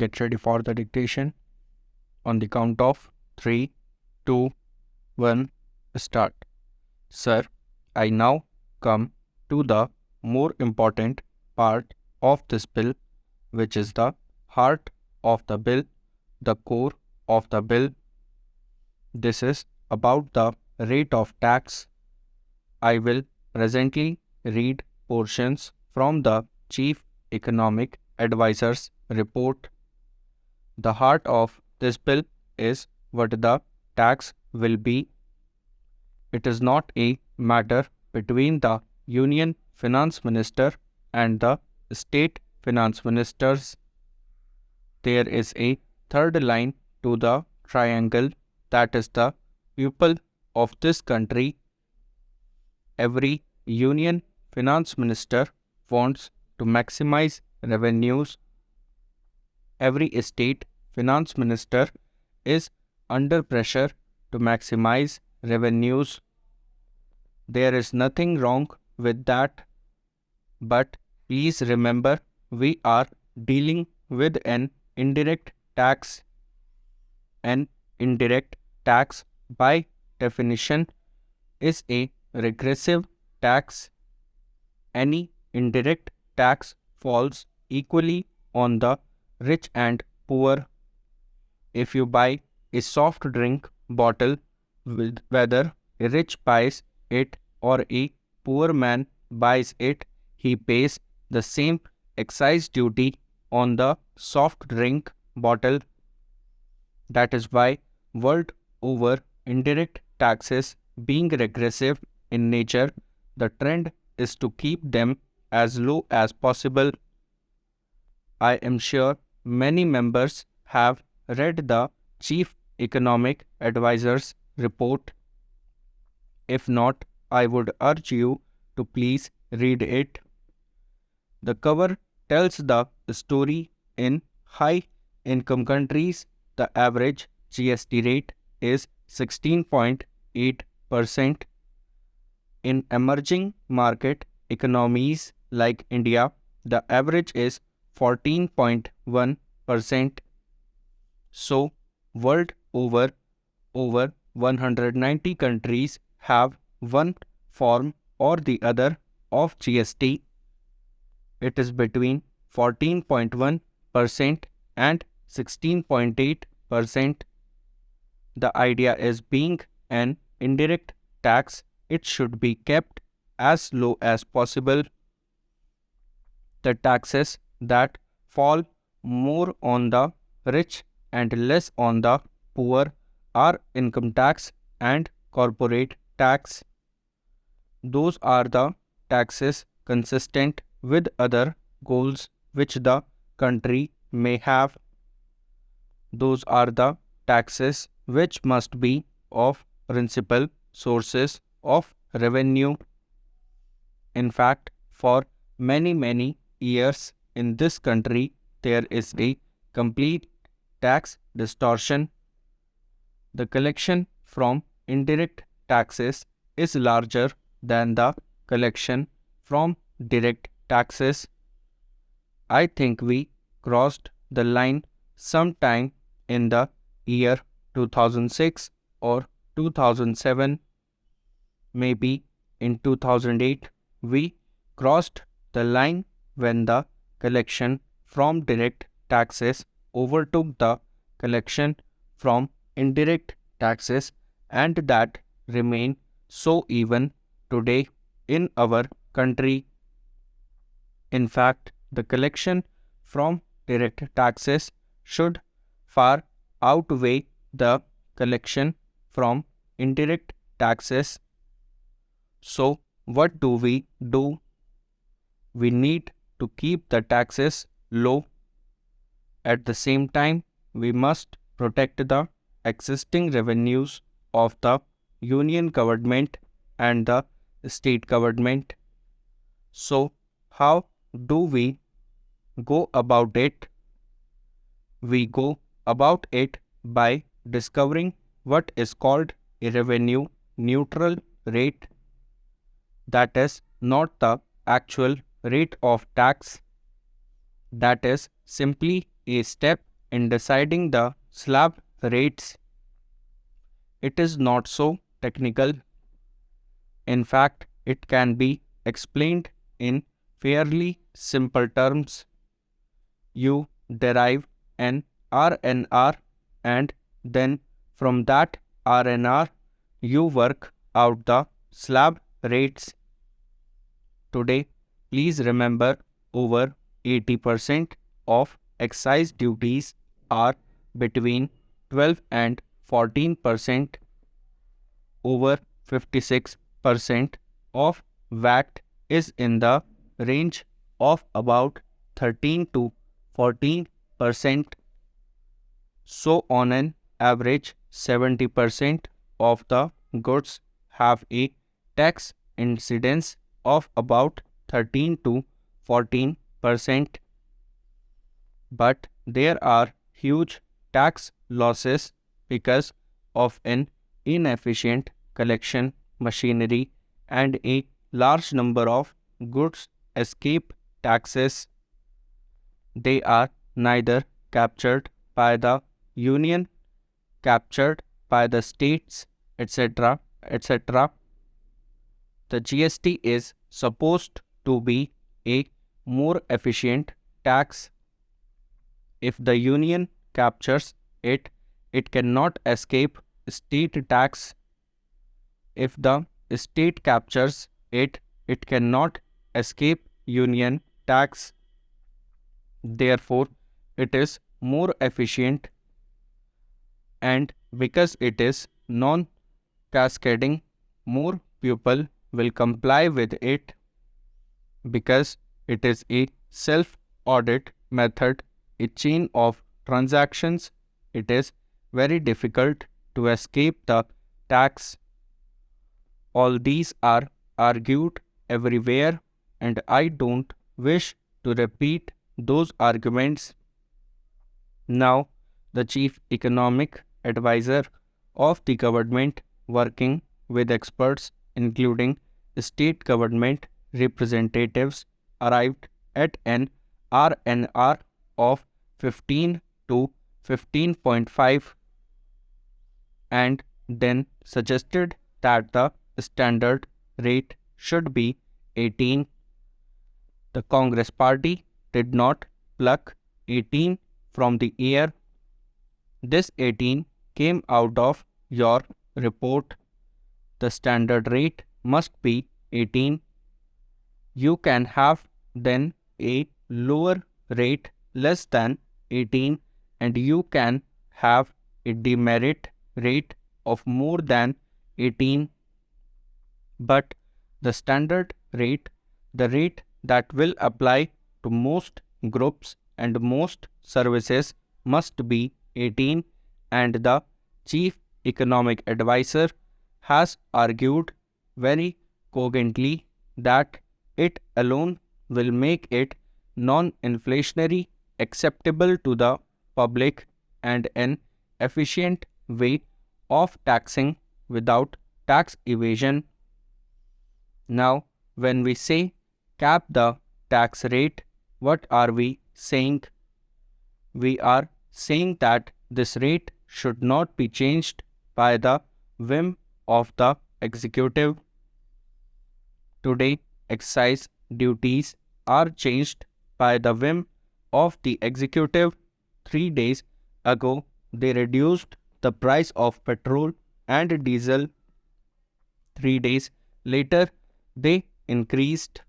get ready for the dictation. On the count of 3, 2, 1, start. Sir, I now come to the more important part of this bill, which is the heart of the bill, the core of the bill. This is about the rate of tax. I will presently read portions from the Chief Economic Advisor's report. The heart of this bill is what the tax will be. It is not a matter between the Union Finance Minister and the State Finance Ministers. There is a third line to the triangle, that is the people of this country. Every Union Finance Minister wants to maximize revenues. Every state finance minister is under pressure to maximize revenues. There is nothing wrong with that, but please remember we are dealing with an indirect tax. An indirect tax, by definition, is a regressive tax. Any indirect tax falls equally on the rich and poor. If you buy a soft drink bottle, whether a rich buys it or a poor man buys it, he pays the same excise duty on the soft drink bottle. That is why world over indirect taxes being regressive in nature, the trend is to keep them as low as possible. I am sure many members have read the Chief Economic Advisor's report. If not, I would urge you to please read it. The cover tells the story. In high-income countries, the average GST rate is 16.8%. In emerging market economies like India, the average is 14.1%. So, world over 190 countries have one form or the other of GST. It is between 14.1% and 16.8%. The idea is, being an indirect tax, it should be kept as low as possible. The taxes that fall more on the rich and less on the poor are income tax and corporate tax. Those are the taxes consistent with other goals which the country may have. Those are the taxes which must be of principal sources of revenue. In fact, for many years in this country, there is a complete tax distortion. The collection from indirect taxes is larger than the collection from direct taxes. I think we crossed the line sometime in the year 2006 or 2007. Maybe in 2008, we crossed the line when the collection from direct taxes overtook the collection from indirect taxes, and that remain so even today in our country. In fact, the collection from direct taxes should far outweigh the collection from indirect taxes. So, what do? We need to keep the taxes low. At the same time, we must protect the existing revenues of the union government and the state government. So, how do we go about it? We go about it by discovering what is called a revenue neutral rate. That is not the actual rate of tax. That is simply a step in deciding the slab rates, it is not so technical. In fact, it can be explained in fairly simple terms. You derive an RNR, and then from that RNR you work out the slab rates. Today, please remember, over 80% of excise duties are between 12 and 14%. Over 56% of VAT is in the range of about 13 to 14%. So on an average, 70% of the goods have a tax incidence of about 13 to 14%. But there are huge tax losses because of an inefficient collection machinery, and a large number of goods escape taxes. They are neither captured by the union, captured by the states, etc., etc. The GST is supposed to be a more efficient tax. If the union captures it, it cannot escape state tax. If the state captures it, it cannot escape union tax. Therefore, it is more efficient, and because it is non-cascading, more people will comply with it. Because it is a self-audit method, a chain of transactions, it is very difficult to escape the tax. All these are argued everywhere, and I don't wish to repeat those arguments. Now, the chief economic advisor of the government, working with experts including state government representatives, arrived at an RNR of 15 to 15.5 and then suggested that the standard rate should be 18. The Congress party did not pluck 18 from the air. This 18 came out of your report. The standard rate must be 18. You can have then a lower rate less than 18, and you can have a demerit rate of more than 18. But the standard rate, the rate that will apply to most groups and most services, must be 18, and the chief economic advisor has argued very cogently that it alone will make it non-inflationary, acceptable to the public, and an efficient way of taxing without tax evasion. Now, when we say cap the tax rate, what are we saying? We are saying that this rate should not be changed by the whim of the executive. Today, excise duties are changed by the whim of the executive. 3 days ago, they reduced the price of petrol and diesel. 3 days later, they increased